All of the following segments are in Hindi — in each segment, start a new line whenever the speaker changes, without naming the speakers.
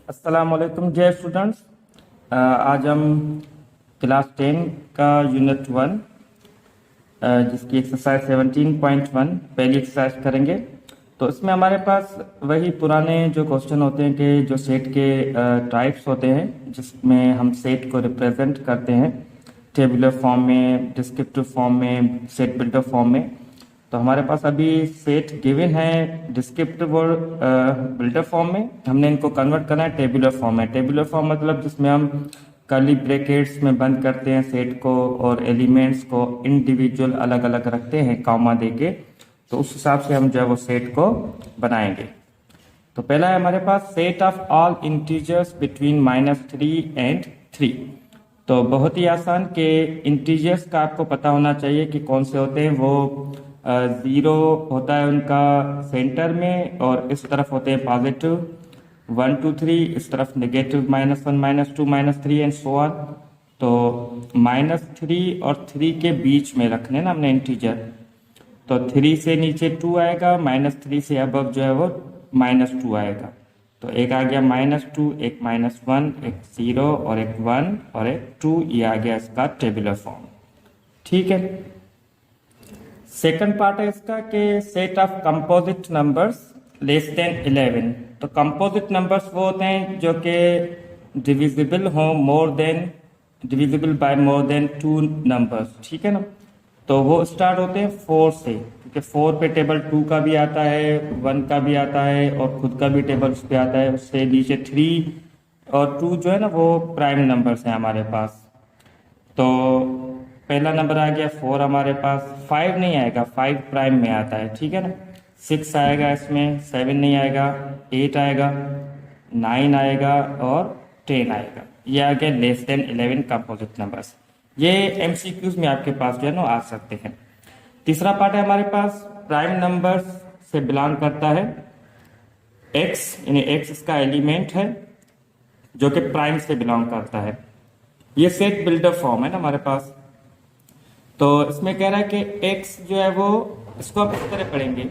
अस्सलामुअलैकुम डियर स्टूडेंट्स। आज हम क्लास 10 का यूनिट 1 जिसकी एक्सरसाइज 17.1 पहली एक्सरसाइज करेंगे। तो इसमें हमारे पास वही पुराने जो क्वेश्चन होते हैं कि जो सेट के टाइप्स होते हैं जिसमें हम सेट को रिप्रेजेंट करते हैं टेबुलर फॉर्म में, डिस्क्रिप्टिव फॉर्म में, सेट बिल्डर फॉर्म में। तो हमारे पास अभी सेट गिवन है डिस्क्रिप्टिव और बिल्डर फॉर्म में। हमने इनको कन्वर्ट करना है टेबुलर फॉर्म में। टेबुलर फॉर्म मतलब जिसमें हम कर्ली ब्रैकेट्स में बंद करते हैं सेट को और एलिमेंट्स को इंडिविजुअल अलग अलग रखते हैं कॉमा देके। तो उस हिसाब से हम जो है वो सेट को बनाएंगे। तो पहला है हमारे पास set of all integers between -3 and 3। तो बहुत ही आसान के इंटीजर्स का आपको पता होना चाहिए कि कौन से होते हैं। वो 0 होता है उनका सेंटर में और इस तरफ होते हैं पॉजिटिव 1 2 3, इस तरफ नेगेटिव -1 -2 -3 एंड सो ऑन। तो -3 और 3 के बीच में रखने ना हमने इंटीजर। तो 3 से नीचे 2 आएगा, -3 से अबव जो है वो -2 आएगा। तो एक आ गया -2, एक -1, एक 0 और एक 1 और एक 2। ये आ गया इसका टेबुलर फॉर्म। ठीक है। सेकंड पार्ट है इसका कि set of composite numbers less than 11। तो कंपोजिट नंबर्स वो होते हैं जो कि डिविजिबल हो divisible by more than 2 numbers. ठीक है ना। तो वो स्टार्ट होते हैं 4 से, क्योंकि 4 पे टेबल 2 का भी आता है, 1 का भी आता है और खुद का भी टेबल उस पे आता है। उससे नीचे 3 और 2 जो है ना वो प्राइम नंबर्स हैं हमारे पास। तो पहला नंबर आ गया 4 हमारे पास। 5 नहीं आएगा, 5 प्राइम में आता है। ठीक है ना। 6 आएगा इसमें, 7 नहीं आएगा, 8 आएगा, 9 आएगा और 10 आएगा। ये आ गया लेस देन 11 कंपोजिट नंबर्स। ये एमसीक्यूज में आपके पास जो है ना आ सकते हैं। तीसरा पार्ट है हमारे पास प्राइम नंबर्स से बिलोंग करता है x, यानी x इसका एलिमेंट है जो कि प्राइम से बिलोंग करता है। ये सेट बिल्डर फॉर्म है ना हमारे पास। तो इसमें कह रहा है कि x जो है वो इसको आप इस तरह पढ़ेंगे।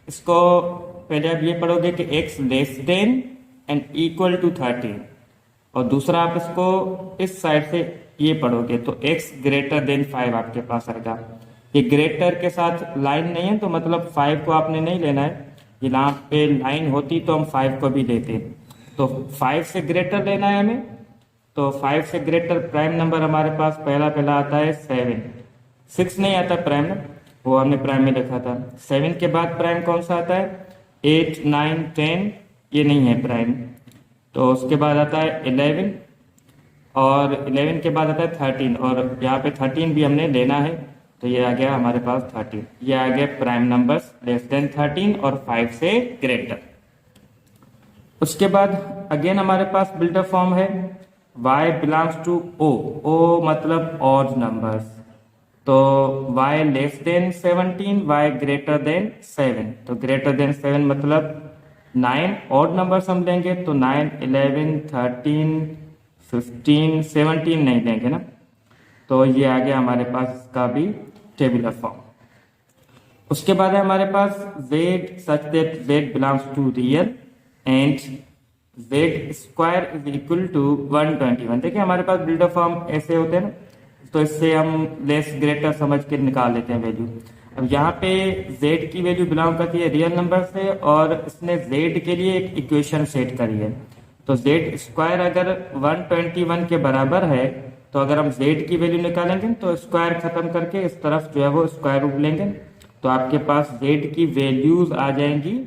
इसको पहले आप ये पढ़ोगे कि x less than and equal to 13, और दूसरा आप इसको इस साइड से ये पढ़ोगे तो x ग्रेटर देन 5 आपके पास आएगा। ये ग्रेटर के साथ लाइन नहीं है तो मतलब 5 को आपने नहीं लेना है। यहाँ पे लाइन होती तो हम 5 को भी लेते। तो 5 से ग्रेटर लेना है हमें। तो 5 से ग्रेटर प्राइम नंबर हमारे पास पहला आता है 7। 6 नहीं आता प्राइम ना, वो हमने प्राइम में लिखा था। 7 के बाद प्राइम कौन सा आता है? 8 9 10, ये नहीं है प्राइम। तो उसके बाद आता है 11 और 11 के बाद आता है 13, और यहाँ पे 13 भी हमने लेना है। तो ये आ गया हमारे पास 13। ये आ गया प्राइम नंबर्स लेस देन 13 और 5 से ग्रेटर। उसके बाद अगेन हमारे पास बिल्डर फॉर्म है y belongs to o। o मतलब ऑड नंबर्स। तो y less than 17, y greater than 7। तो ग्रेटर देन 7 मतलब 9 ऑड नंबर्स हम लेंगे। तो 9 11 13 15 17 नहीं लेंगे ना। तो ये आ गया हमारे पास इसका भी टेबुलर फॉर्म। उसके बाद है हमारे पास z such that z belongs to real and z square is equal to 121। देखिए हमारे पास बिल्डर फॉर्म ऐसे होते हैं ना, तो इससे हम लेस ग्रेटर समझ के निकाल लेते हैं वैल्यू। अब यहाँ पे z की वैल्यू बिलोंग करती है रियल नंबर से, और इसने z के लिए एक इक्वेशन सेट करी है। तो z स्क्वायर अगर 121 के बराबर है तो अगर हम z की वैल्यू निकालेंगे तो स्क्वायर खत्म करके इस तरफ जो है वो स्क्वायर रूट लेंगे। तो आपके पास z की वैल्यूज आ जाएंगी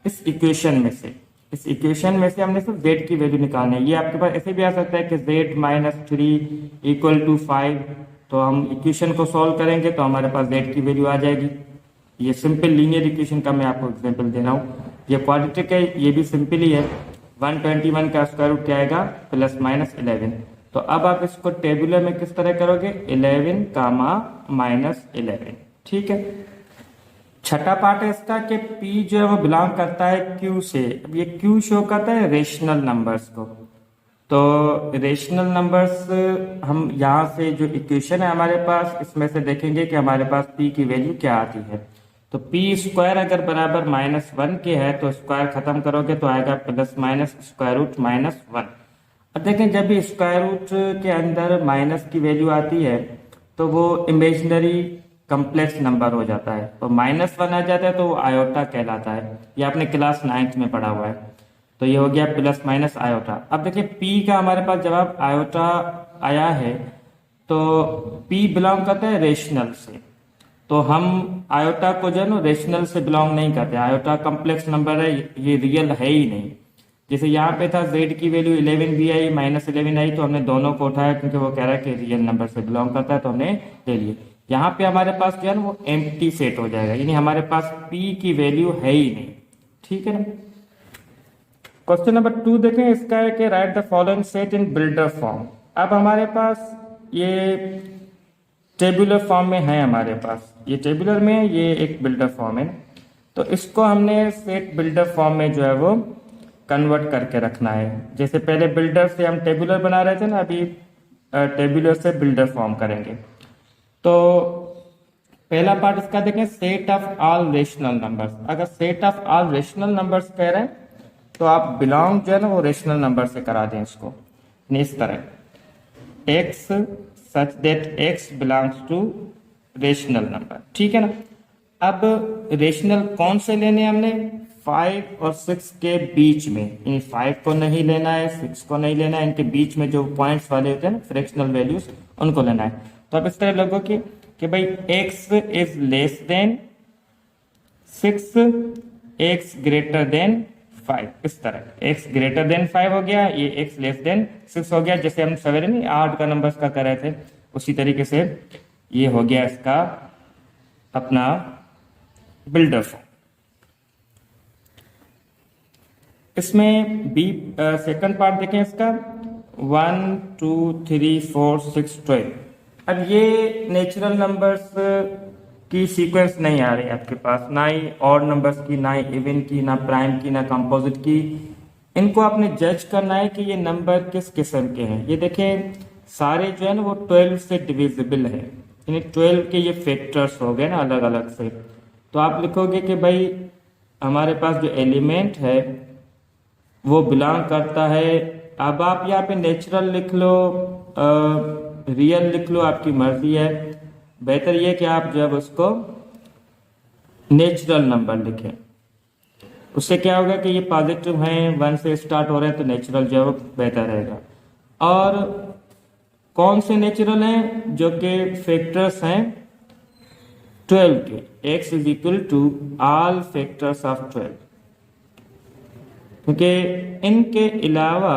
इस इक्वेशन में से। इस इक्वेशन में से हमने सिर्फ z की वैल्यू निकालनी है। ये आपके पास ऐसे भी आ सकता है कि z -3 इक्वल टू 5। तो हम इक्वेशन को सॉल्व करेंगे तो हमारे पास z की वैल्यू आ जाएगी। ये सिंपल लीनियर इक्वेशन का मैं आपको एग्जांपल दे रहा हूँ। ये क्वाड्रेटिक है, ये भी सिंपल ही है। 121 का स्क्वायर रूट क्या आएगा? +-11। तो अब आप इसको टेबुलर में किस तरह करोगे? 11 कामा -11। ठीक है। छठा पार्ट है इसका कि p जो है वो बिलोंग करता है q से। अब ये q शो करता है रेशनल नंबर्स को। तो रेशनल नंबर्स हम यहाँ से जो इक्वेशन है हमारे पास इसमें से देखेंगे कि हमारे पास p की वैल्यू क्या आती है। तो पी स्क्वायर अगर बराबर -1 के है तो स्क्वायर खत्म करोगे तो आएगा प्लस माइनस स्क्वायर रूट -1। अब देखें जब भी स्क्वायर रूट के अंदर माइनस की वैल्यू आती है तो वो इमेजिनरी कम्प्लेक्स नंबर हो जाता है, तो -1 आ जाता है तो वो आयोटा कहलाता है। ये आपने क्लास 9th में पढ़ा हुआ है। तो ये हो गया प्लस माइनस आयोटा। अब देखिए पी का हमारे पास जवाब आयोटा आया है, तो पी बिलोंग करता है रेशनल से, तो हम आयोटा को जो है ना रेशनल से बिलोंग नहीं करते। आयोटा कम्प्लेक्स नंबर है, ये रियल है ही नहीं। जैसे यहाँ पे था z की वैल्यू 11 भी आई -11 आई, तो हमने दोनों को उठाया क्योंकि वो कह रहा है कि रियल नंबर से बिलोंग करता है, तो हमने ले लिए। यहाँ पे हमारे पास जो है ना वो एम्प्टी सेट हो जाएगा, यानी हमारे पास p की वैल्यू है ही नहीं। ठीक है ना। क्वेश्चन नंबर 2 देखें, इसका है कि right the following set in builder form. अब हमारे पास ये टेबुलर फॉर्म में है, हमारे पास ये टेबुलर में है, ये एक बिल्डर फॉर्म है। तो इसको हमने सेट बिल्डर फॉर्म में जो है वो कन्वर्ट करके रखना है। जैसे पहले बिल्डर से हम टेबुलर बना रहे थे ना, अभी टेबुलर से बिल्डर फॉर्म करेंगे। तो पहला पार्ट इसका देखें, set of all rational numbers. अगर set of all rational numbers कह रहे हैं तो आप बिलोंग जो है ना वो रेशनल नंबर से करा दें इसको, इस तरह x such that x belongs to rational number. ठीक है ना। अब रेशनल कौन से लेने हमने, 5 और 6 के बीच में, यानी 5 को नहीं लेना है, 6 को नहीं लेना है, इनके बीच में जो पॉइंट्स वाले होते हैं ना फ्रैक्शनल वैल्यूज, उनको लेना है। तो अब इस तरह लोगों कि भाई x is less then 6, x greater then 5, इस तरह x ग्रेटर देन 5 हो गया, ये x लेस देन 6 हो गया। जैसे हम सवेरे नहीं 8 का नंबर का कर रहे थे, उसी तरीके से ये हो गया इसका अपना बिल्डर फॉर्म। इसमें बी सेकंड पार्ट देखें इसका, 1 2 3 4 6 12। अब ये नेचुरल नंबर्स की सीक्वेंस नहीं आ रही आपके पास, ना ही ऑड नंबर्स की, ना ही इवन की, ना प्राइम की, ना कंपोजिट की। इनको आपने जज करना है कि ये नंबर किस किस्म के हैं। ये देखें सारे जो है ना वो 12 से डिविजिबल है, यानी 12 के ये फैक्टर्स हो गए ना अलग अलग से। तो आप लिखोगे कि भाई हमारे पास जो एलिमेंट है वो बिलोंग करता है। अब आप यहाँ पे नेचुरल लिख लो, रियल लिख लो, आपकी मर्जी है। बेहतर ये कि आप जब उसको नेचुरल नंबर लिखें, उससे क्या होगा कि ये पॉजिटिव हैं, 1 से स्टार्ट हो रहे हैं, तो नेचुरल जो है वो बेहतर रहेगा। और कौन से नेचुरल हैं, जो कि फैक्टर्स हैं 12 के, x is equal to all factors of 12, क्योंकि इनके अलावा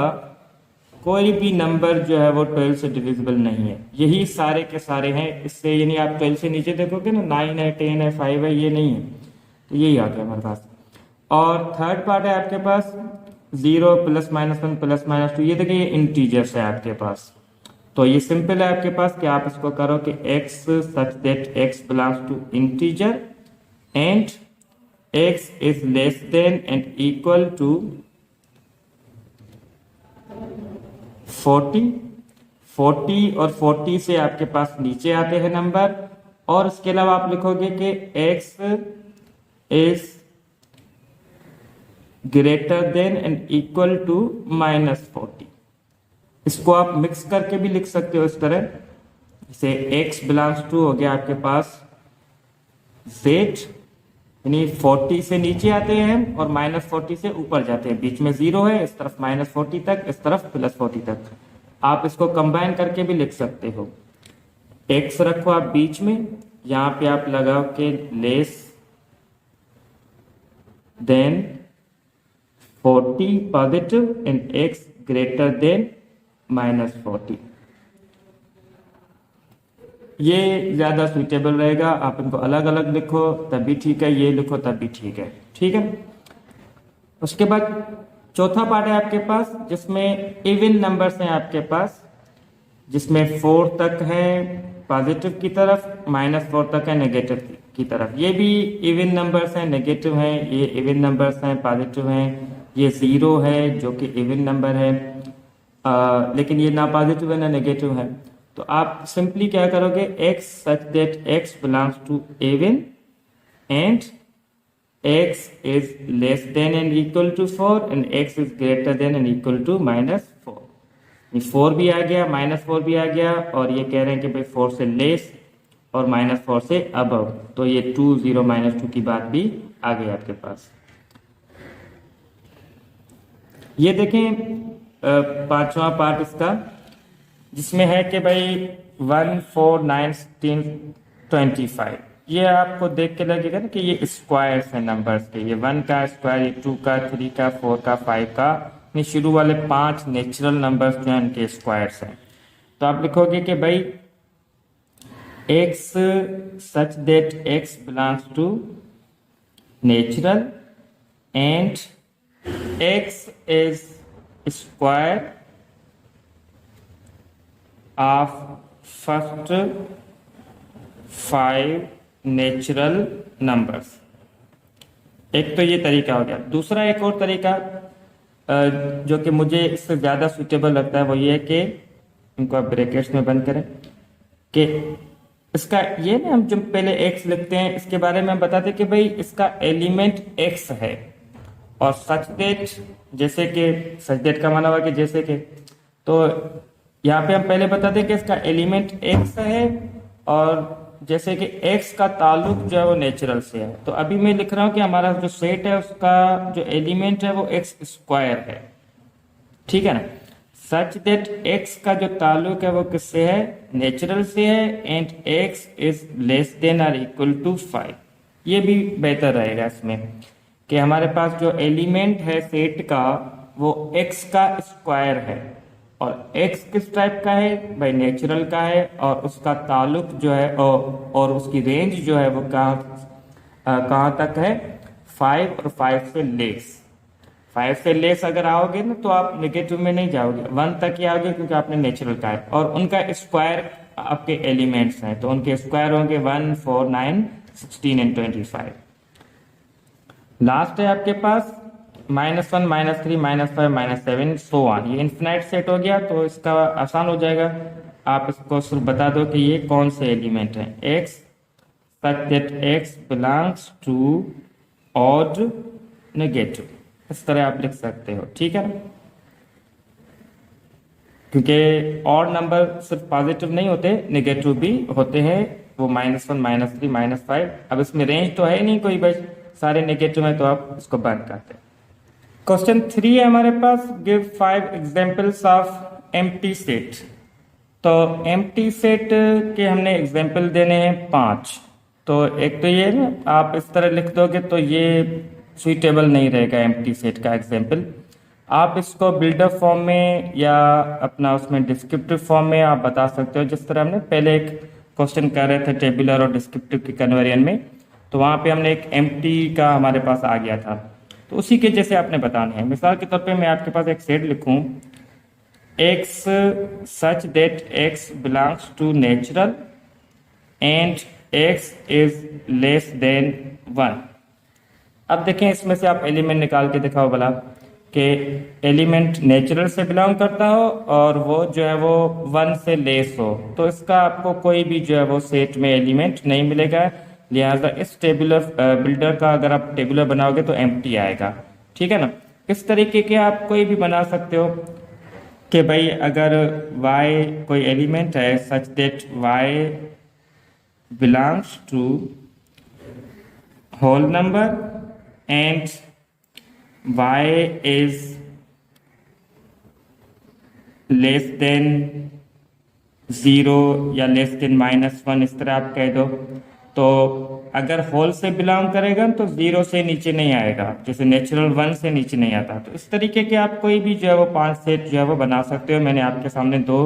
कोई भी नंबर जो है वो 12 से डिविजिबल नहीं है। यही सारे के सारे हैं। इससे यानी आप 12 से नीचे देखोगे ना 9 है, 10 है, 5 है, ये नहीं है, तो यही आ गया हमारे पास। और थर्ड पार्ट है आपके पास 0 +, -1 +, -2। ये देखिए ये इंटीजर्स है आपके पास। तो ये सिंपल है आपके पास कि आप इसको करो कि x such that x belongs to integer and x is less than and equal to 40 और 40 से आपके पास नीचे आते हैं नंबर। और इसके अलावा आप लिखोगे कि x is greater than and equal to -40। इसको आप मिक्स करके भी लिख सकते हो इस तरह, जैसे x बिलोंग्स टू हो गया आपके पास z, यानी 40 से नीचे आते हैं और -40 से ऊपर जाते हैं, बीच में 0 है, इस तरफ -40 तक, इस तरफ +40 तक। आप इसको कंबाइन करके भी लिख सकते हो। x रखो आप बीच में, यहां पे आप लगाओ के less than 40 positive and x greater then -40। ये ज्यादा सुइटेबल रहेगा। आप इनको अलग अलग लिखो तब भी ठीक है, ये लिखो तब भी ठीक है। ठीक है। उसके बाद चौथा पार्ट है आपके पास जिसमें इवन नंबर्स हैं आपके पास, जिसमें 4 तक है पॉजिटिव की तरफ, -4 तक है नेगेटिव की तरफ। ये भी इवन नंबर्स हैं, नेगेटिव हैं, ये इवन नंबर्स हैं, पॉजिटिव हैं। ये 0 है जो कि इवन नंबर है, लेकिन ये ना पॉजिटिव है ना नेगेटिव है। तो आप सिंपली क्या करोगे, x such that x belongs to even and x is less than and equal to 4 and x is greater than and equal to -4। ये 4 भी आ गया, -4 भी आ गया, और ये कह रहे हैं कि भाई 4 से लेस और -4 से अबव, तो ये 2 0 -2 की बात भी आ गई आपके पास। ये देखें पांचवा पार्ट इसका, जिसमें है कि भाई 1 4 9 16 25। ये आपको देख के लगेगा ना कि ये स्क्वायर्स हैं नंबर्स के, ये 1 का स्क्वायर, ये 2 का, 3 का, 4 का, 5 का, ये शुरू वाले 5 नेचुरल नंबर्स जो हैं उनके स्क्वायर्स हैं। तो आप लिखोगे कि भाई x such that x belongs to natural and x is square of first 5 natural numbers. एक तो ये तरीका हो गया। दूसरा एक और तरीका जो कि मुझे इससे ज़्यादा सूटेबल लगता है वो ये है कि इनको आप ब्रैकेट्स में बंद करें, कि इसका ये ना, हम जो पहले x लिखते हैं इसके बारे में हम बताते कि भाई इसका एलिमेंट x है, और सच दैट, जैसे कि सच दैट का माना हुआ कि जैसे कि, तो यहाँ पे हम पहले बताते कि इसका एलिमेंट x है, और जैसे कि x का ताल्लुक जो है वो नेचुरल से है। तो अभी मैं लिख रहा हूँ कि हमारा जो सेट है उसका जो एलिमेंट है वो x स्क्वायर है, ठीक है ना। सच दैट x का जो ताल्लुक है वो किससे है, नेचुरल से है, and x is less than और इक्वल टू 5। ये भी बेहतर रहेगा इसमें कि हमारे पास जो एलिमेंट है सेट का वो x का स्क्वायर है, और x किस टाइप का है भाई, नेचुरल का है, और उसका ताल्लुक जो है और उसकी रेंज जो है वो कहाँ तक है, 5 और 5 से लेस। 5 से लेस अगर आओगे ना तो आप नेगेटिव में नहीं जाओगे, 1 तक ही आओगे क्योंकि आपने नेचुरल का है, और उनका स्क्वायर आपके एलिमेंट्स हैं, तो उनके स्क्वायर होंगे 1 4 9 16 एंड 25। लास्ट है आपके पास -1 -3 -5 -7 सो ऑन। ये इन्फिनाइट सेट हो गया, तो इसका आसान हो जाएगा। आप इसको सिर्फ बता दो कि ये कौन से एलिमेंट हैं, x such that x belongs to odd negative, इस तरह आप लिख सकते हो, ठीक है। क्योंकि ऑड नंबर सिर्फ पॉजिटिव नहीं होते, नेगेटिव भी होते हैं, वो -1 -3 -5। अब इसमें रेंज तो है नहीं कोई, बस सारे नेगेटिव हैं, तो आप इसको बंद करते हैं। क्वेश्चन 3 है हमारे पास, give 5 examples of empty set. तो एम्प्टी सेट के हमने एग्जाम्पल देने हैं 5। तो एक तो ये ना, आप इस तरह लिख दोगे तो ये सुइटेबल नहीं रहेगा एम्प्टी सेट का एग्जाम्पल। आप इसको बिल्डअप फॉर्म में या अपना उसमें डिस्क्रिप्टिव फॉर्म में आप बता सकते हो, जिस तरह हमने पहले एक क्वेश्चन कर रहे थे टेबुलर और डिस्क्रिप्टिव की कन्वर्जन में, तो वहाँ पे हमने एक एम्प्टी का हमारे पास आ गया था, तो उसी के जैसे आपने बताना है। मिसाल के तौर पे मैं आपके पास एक सेट लिखूं, x such that x belongs to natural and x is less than 1। अब देखें इसमें से आप एलिमेंट निकाल के दिखाओ भला कि एलिमेंट नेचुरल से बिलोंग करता हो और वो जो है वो 1 से लेस हो, तो इसका आपको कोई भी जो है वो सेट में एलिमेंट नहीं मिलेगा। लिहाजा इस टेबुलर बिल्डर का अगर आप टेबुलर बनाओगे तो एम्प्टी आएगा, ठीक है ना। इस तरीके के आप कोई भी बना सकते हो कि भाई अगर y कोई एलिमेंट है such that y belongs to whole number and y is less than 0 या लेस देन -1, इस तरह आप कह दो। तो अगर होल से बिलोंग करेगा तो 0 से नीचे नहीं आएगा, जैसे नेचुरल 1 से नीचे नहीं आता। तो इस तरीके के आप कोई भी जो है वो 5 सेट जो है वो बना सकते हो। मैंने आपके सामने 2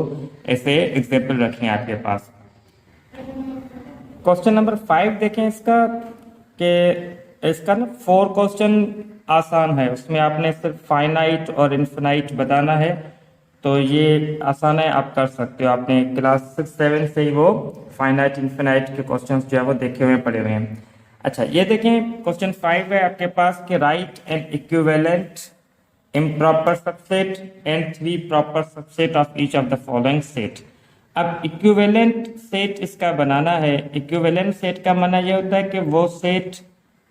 ऐसे एग्जाम्पल रखे हैं आपके पास। क्वेश्चन नंबर 5 देखें इसका, कि इसका ना 4 क्वेश्चन आसान है, उसमें आपने सिर्फ फाइनाइट और इन्फिनाइट बताना है, तो ये आसान है, आप कर सकते हो। आपने क्लास 6-7 से ही वो फाइनाइट इन्फिनाइट के क्वेश्चंस जो है वो देखे हुए पढ़े हुए हैं। अच्छा, ये देखें क्वेश्चन 5 है आपके पास कि right N equivalent improper subset and 3 proper subset of each of the following set. अब इक्विवेलेंट सेट इसका बनाना है। इक्विवेलेंट सेट का माना यह होता है कि वो सेट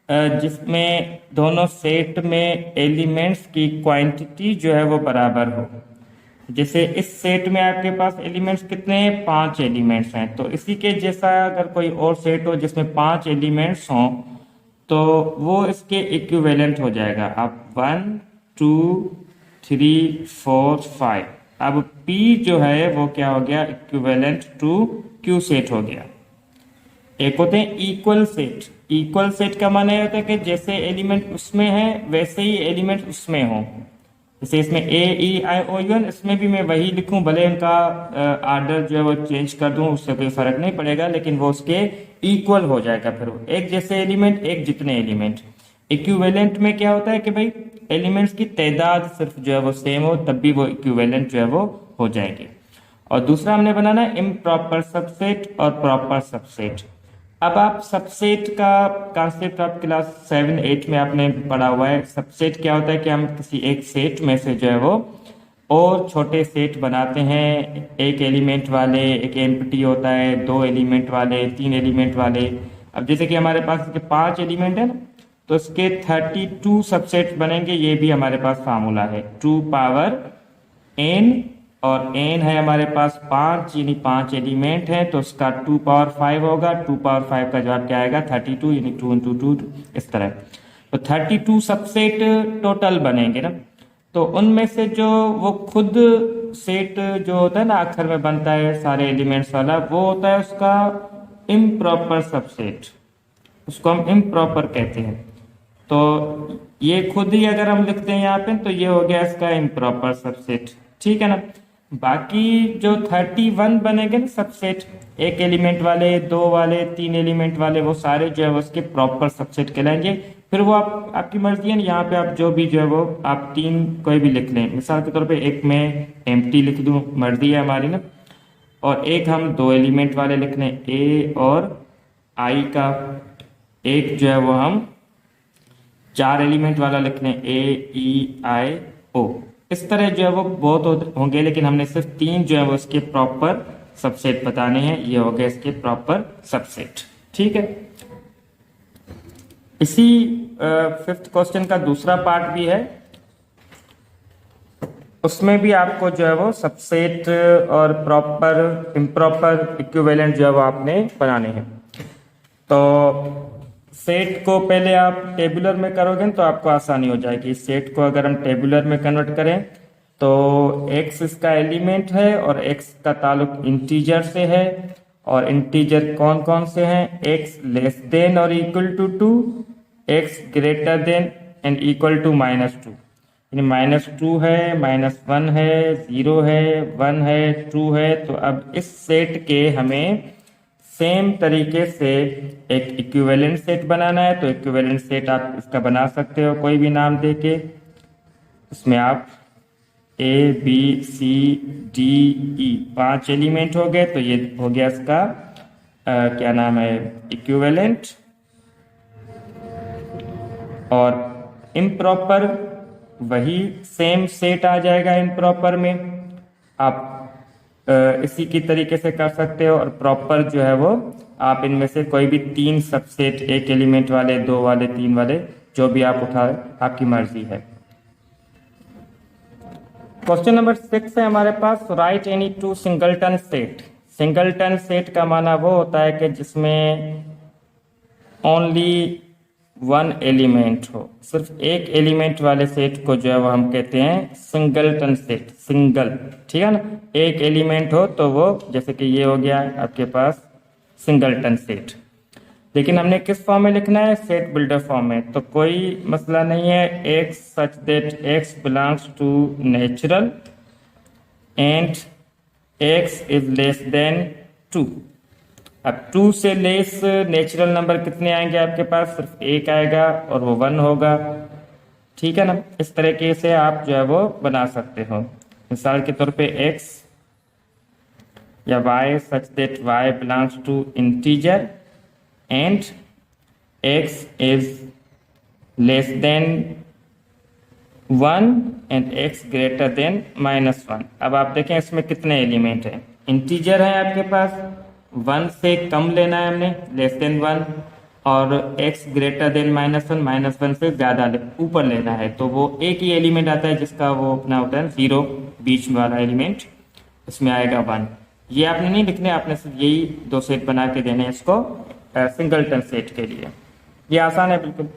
जिसमें दोनों सेट में एलिमेंट्स की क्वांटिटी जो है वो बराबर हो। जैसे इस सेट में आपके पास एलिमेंट्स कितने हैं, 5 एलिमेंट्स हैं, तो इसी के जैसा अगर कोई और सेट हो जिसमें 5 एलिमेंट्स हों तो वो इसके इक्विवेलेंट हो जाएगा। अब 1 2 3 4 5, अब P जो है वो क्या हो गया, इक्विवेलेंट टू Q सेट हो गया। एक होते हैं इक्वल सेट। इक्वल सेट का माना यह होता है कि जैसे एलिमेंट उसमें है वैसे ही एलिमेंट उसमें हो। जैसे इसमें ए ई आई ओ यू एन, इसमें भी मैं वही लिखूं, भले उनका आर्डर जो है वो चेंज कर दूं, उससे कोई फर्क नहीं पड़ेगा, लेकिन वो उसके इक्वल हो जाएगा। फिर वो एक जैसे एलिमेंट, एक जितने एलिमेंट। इक्विवेलेंट में क्या होता है कि भाई एलिमेंट्स की तादाद सिर्फ जो है वो सेम हो, तब भी वो इक्विवेलेंट जो है वो हो जाएंगे। और दूसरा हमने बनाना इम्प्रॉपर सबसेट और प्रॉपर सबसेट। अब आप सबसेट का कॉन्सेप्ट आप क्लास 7 8 में आपने पढ़ा हुआ है। सबसेट क्या होता है कि हम किसी एक सेट में से जो है वो और छोटे सेट बनाते हैं, एक एलिमेंट वाले, एक एम्प्टी होता है, 2 एलिमेंट वाले, 3 एलिमेंट वाले। अब जैसे कि हमारे पास इसके 5 एलिमेंट है ना, तो इसके 32 सबसेट बनेंगे। ये भी हमारे पास फार्मूला है 2 पावर n, और n है हमारे पास 5, यानी 5 एलिमेंट है, तो उसका 2 पावर 5 होगा। 2 पावर 5 का जवाब क्या आएगा, 32, यानी 2 इंटू 2 इस तरह। तो 32 सबसेट टोटल बनेंगे ना, तो उनमें से जो वो खुद सेट जो होता है ना आखिर में बनता है सारे एलिमेंट्स वाला, वो होता है उसका इम्प्रॉपर सबसेट, उसको हम इम्प्रॉपर कहते हैं। तो ये खुद ही अगर हम लिखते हैं यहाँ पे तो ये हो गया इसका इम्प्रॉपर सबसेट, ठीक है ना। बाकी जो 31 बनेंगे ना सबसेट, एक एलिमेंट वाले, 2 वाले, 3 एलिमेंट वाले, वो सारे जो है वो उसके प्रॉपर सबसेट कहलाएंगे। फिर वो आपकी मर्जी है ना, यहाँ पे आप जो भी जो है वो आप 3 कोई भी लिख लें। मिसाल के तौर पे एक मैं एम्प्टी लिख दूं, मर्जी है हमारी ना, और एक हम 2 एलिमेंट वाले लिख लें, ए और आई का। एक जो है वो हम 4 एलिमेंट वाला लिख लें, ए ई आई ओ। इस तरह जो है वो बहुत होंगे, लेकिन हमने सिर्फ 3 जो है वो इसके प्रॉपर सबसेट बताने हैं। ये हो गए इसके प्रॉपर सबसेट, ठीक है। इसी 5th क्वेश्चन का दूसरा पार्ट भी है, उसमें भी आपको जो है वो सबसेट और प्रॉपर इम्प्रॉपर इक्विवेलेंट जो है वो आपने बनाने हैं। तो सेट को पहले आप टेबुलर में करोगे तो आपको आसानी हो जाएगी। सेट को अगर हम टेबुलर में कन्वर्ट करें तो x इसका एलिमेंट है और x का ताल्लुक इंटीजर से है, और इंटीजर कौन कौन से हैं, x लेस देन और equal to 2, x greater than and equal to -2, यानी -2 है, -1 है, 0 है, 1 है, 2 है। तो अब इस सेट के हमें सेम तरीके से एक इक्विवेलेंट सेट बनाना है। तो इक्विवेलेंट सेट आप इसका बना सकते हो कोई भी नाम देके। इसमें आप A B C D E 5 element हो गए, तो ये हो गया इसका क्या नाम है, इक्विवेलेंट। और इम्प्रॉपर वही सेम सेट आ जाएगा इम्प्रॉपर में। आप इसी की तरीके से कर सकते हो। और प्रॉपर जो है वो आप इनमें से कोई भी 3 सबसेट, एक एलिमेंट वाले, 2 वाले, 3 वाले, जो भी आप उठाए, आपकी मर्जी है। क्वेश्चन नंबर 6 है हमारे पास, write any 2 singleton set. Singleton set का माना वो होता है कि जिसमें ओनली 1 एलिमेंट हो, सिर्फ एक एलिमेंट वाले सेट को जो है वो हम कहते हैं सिंगलटन सेट। सिंगल, ठीक है ना, एक एलिमेंट हो तो वो, जैसे कि ये हो गया आपके पास सिंगलटन सेट। लेकिन हमने किस फॉर्म में लिखना है, सेट बिल्डर फॉर्म में। तो कोई मसला नहीं है, x such that x belongs to natural and x is less than 2। अब 2 से लेस नेचुरल नंबर कितने आएंगे आपके पास, सिर्फ एक आएगा और वो 1 होगा, ठीक है ना। इस तरीके से आप जो है वो बना सकते हो। मिसाल के तौर पे x या y such that y belongs to integer and x is less than 1 and x greater than -1। अब आप देखें इसमें कितने एलिमेंट हैं, इंटीजर है आपके पास, 1 से कम लेना है हमने, लेस देन 1, और x ग्रेटर देन -1 -1 से ज़्यादा ऊपर लेना है, तो वो एक ही एलिमेंट आता है जिसका वो अपना होता है 0, बीच वाला एलिमेंट इसमें आएगा 1। ये आपने नहीं लिखने, आपने सिर्फ यही दो सेट बना के देने हैं इसको सिंगलटन सेट के लिए। ये आसान है बिल्कुल।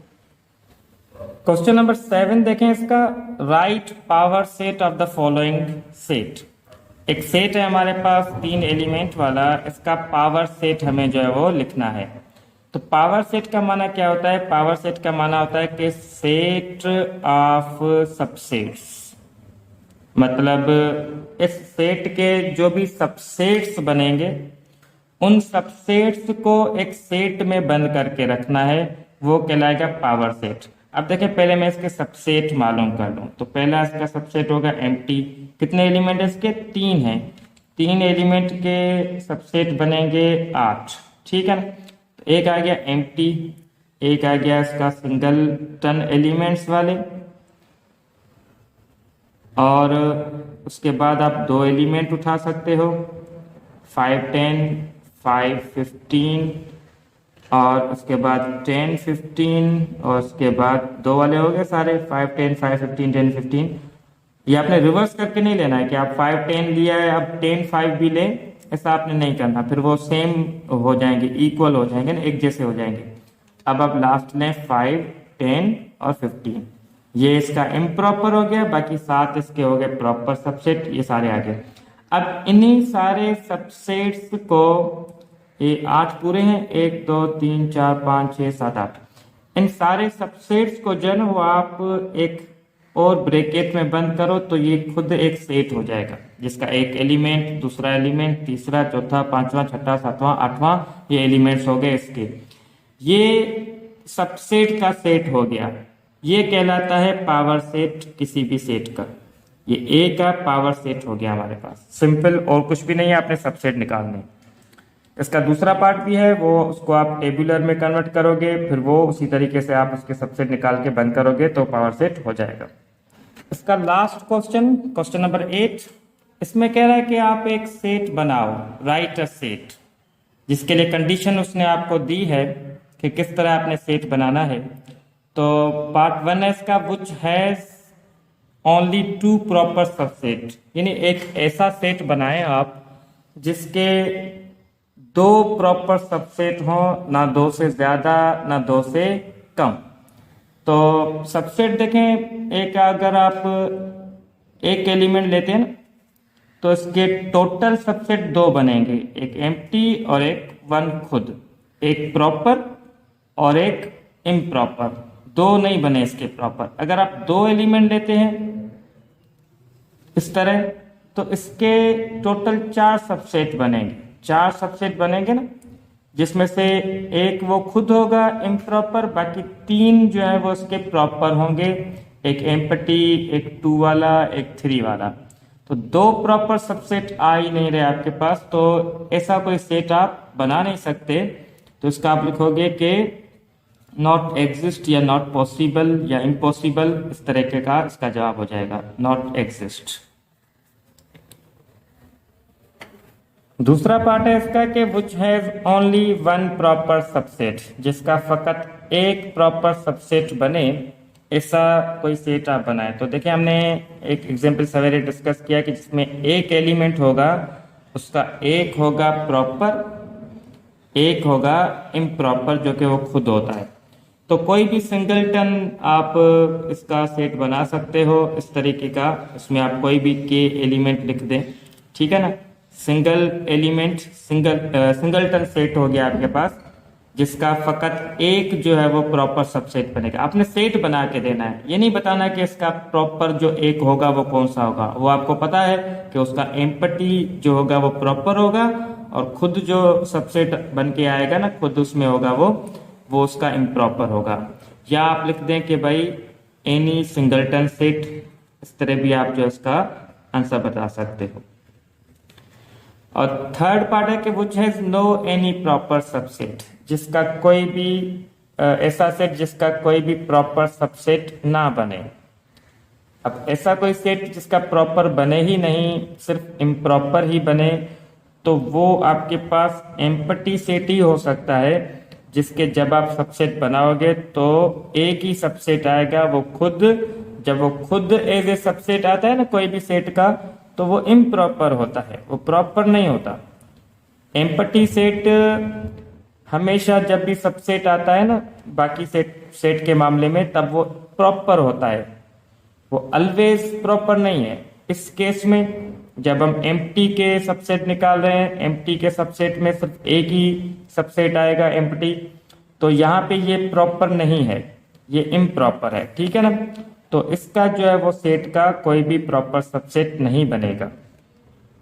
क्वेश्चन नंबर 7 देखें इसका, right power set of the following set. एक सेट है हमारे पास 3 एलिमेंट वाला, इसका पावर सेट हमें जो है वो लिखना है। तो पावर सेट का माना क्या होता है? पावर सेट का माना होता है कि सेट ऑफ सबसेट्स, मतलब इस सेट के जो भी सबसेट्स बनेंगे उन सबसेट्स को एक सेट में बंद करके रखना है, वो कहलाएगा पावर सेट। अब देखें, पहले मैं इसके सबसेट मालूम कर लूं। तो पहला इसका सबसेट होगा एम्प्टी। कितने एलिमेंट है इसके? 3 हैं। 3 एलिमेंट के सबसेट बनेंगे 8, ठीक है ना। तो एक आ गया एम्प्टी, एक आ गया इसका सिंगलटन एलिमेंट्स वाले, और उसके बाद आप 2 एलिमेंट उठा सकते हो, 5 10 5 15, और उसके बाद 10 15, और उसके बाद 2 वाले हो गए सारे 5 10 5 15 10 15। ये आपने रिवर्स करके नहीं लेना है कि आप 5 10 लिया है अब 10 5 भी ले, ऐसा आपने नहीं करना, फिर वो सेम हो जाएंगे, इक्वल हो जाएंगे ना, एक जैसे हो जाएंगे। अब आप लास्ट में 5 10 और 15, ये इसका इम्प्रॉपर हो गया, बाकी 7 इसके हो गए प्रॉपर सबसेट, ये सारे आ गए। अब इन्हीं सारे सबसेट्स को, ये 8 पूरे हैं, 1 2 3 4 5 6 7 8, इन सारे सबसेट्स को जो है ना वो आप एक और ब्रैकेट में बंद करो तो ये खुद एक सेट हो जाएगा, जिसका एक एलिमेंट, दूसरा एलिमेंट, तीसरा, चौथा, पांचवा, छठा, सातवां, आठवां, ये एलिमेंट्स हो गए इसके। ये सबसेट का सेट हो गया, ये कहलाता है पावर सेट किसी भी सेट का। ये ए का पावर सेट हो गया हमारे पास, सिंपल, और कुछ भी नहीं है, आपने सबसेट निकालने। इसका दूसरा पार्ट भी है, वो उसको आप टेबुलर में कन्वर्ट करोगे, फिर वो उसी तरीके से आप उसके सबसेट निकाल के बंद करोगे तो पावर सेट हो जाएगा। इसका लास्ट क्वेश्चन, क्वेश्चन नंबर 8, इसमें कह रहा है कि आप एक सेट बनाओ, राइट अ सेट, जिसके लिए कंडीशन उसने आपको दी है कि किस तरह आपने सेट बनाना है। तो पार्ट 1 है इसका, which has only 2 proper subset, यानी एक ऐसा सेट बनाएं आप जिसके 2 प्रॉपर सबसेट हो, ना 2 से ज्यादा ना 2 से कम। तो सबसेट देखें, एक अगर आप एक एलिमेंट लेते हैं ना तो इसके टोटल सबसेट 2 बनेंगे, एक एम्प्टी और एक 1 खुद, एक प्रॉपर और एक इम्प्रॉपर, 2 नहीं बने इसके प्रॉपर। अगर आप 2 एलिमेंट लेते हैं इस तरह तो इसके टोटल 4 सबसेट बनेंगे, 4 सबसेट बनेंगे ना, जिसमें से एक वो खुद होगा इम्प्रॉपर, बाकी 3 जो है वो इसके प्रॉपर होंगे, एक एम्प्टी, एक 2 वाला, एक 3 वाला। तो 2 प्रॉपर सबसेट आ ही नहीं रहे आपके पास, तो ऐसा कोई सेट आप बना नहीं सकते। तो इसका आप लिखोगे कि नॉट एग्जिस्ट या नॉट पॉसिबल या इम्पॉसिबल, इस तरीके का इसका जवाब हो जाएगा, नॉट एग्जिस्ट। दूसरा पार्ट है इसका कि which has only 1 proper subset, जिसका फकत एक प्रॉपर सबसेट बने, ऐसा कोई सेट आप बनाए। तो देखिए, हमने एक एग्जांपल सवेरे डिस्कस किया कि जिसमें एक एलिमेंट होगा उसका एक होगा प्रॉपर, एक होगा इम्प्रॉपर, जो कि वो खुद होता है। तो कोई भी सिंगलटन आप इसका सेट बना सकते हो इस तरीके का, इसमें आप कोई भी के एलिमेंट लिख दें, ठीक है ना। सिंगल एलिमेंट सिंगलटन सेट हो गया आपके पास, जिसका फकत एक जो है वो प्रॉपर सबसेट बनेगा। आपने सेट बना के देना है, ये नहीं बताना कि इसका प्रॉपर जो एक होगा वो कौन सा होगा। वो आपको पता है कि उसका एम्प्टी जो होगा वो प्रॉपर होगा, और खुद जो सबसेट बन के आएगा ना खुद उसमें होगा वो उसका इम्प्रॉपर होगा। या आप लिख दें कि भाई एनी सिंगलटन सेट, इस तरह भी आप जो इसका आंसर बता सकते हो। और थर्ड पार्ट है कि which has no any proper subset, जिसका कोई भी ऐसा सेट जिसका कोई भी प्रॉपर सबसेट ना बने। अब ऐसा कोई सेट जिसका प्रॉपर बने ही नहीं, सिर्फ इम्प्रॉपर ही बने, तो वो आपके पास एम्प्टी सेट ही हो सकता है, जिसके जब आप सबसेट बनाओगे तो एक ही सबसेट आएगा, वो खुद, जब वो खुद एज ए सबसेट आता है ना कोई भी सेट का, तो वो इम्प्रॉपर होता है, वो प्रॉपर नहीं होता। एम्पटी सेट हमेशा जब भी सबसेट आता है ना बाकी सेट के मामले में, तब वो प्रॉपर होता है, वो ऑलवेज प्रॉपर नहीं है। इस केस में जब हम एम्प्टी के सबसेट निकाल रहे हैं, एम्प्टी के सबसेट में सिर्फ एक ही सबसेट आएगा एम्प्टी, तो यहाँ पे ये प्रॉपर नहीं है, ये इम्प्रॉपर है, ठीक है ना। तो इसका जो है वो सेट का कोई भी प्रॉपर सबसेट नहीं बनेगा।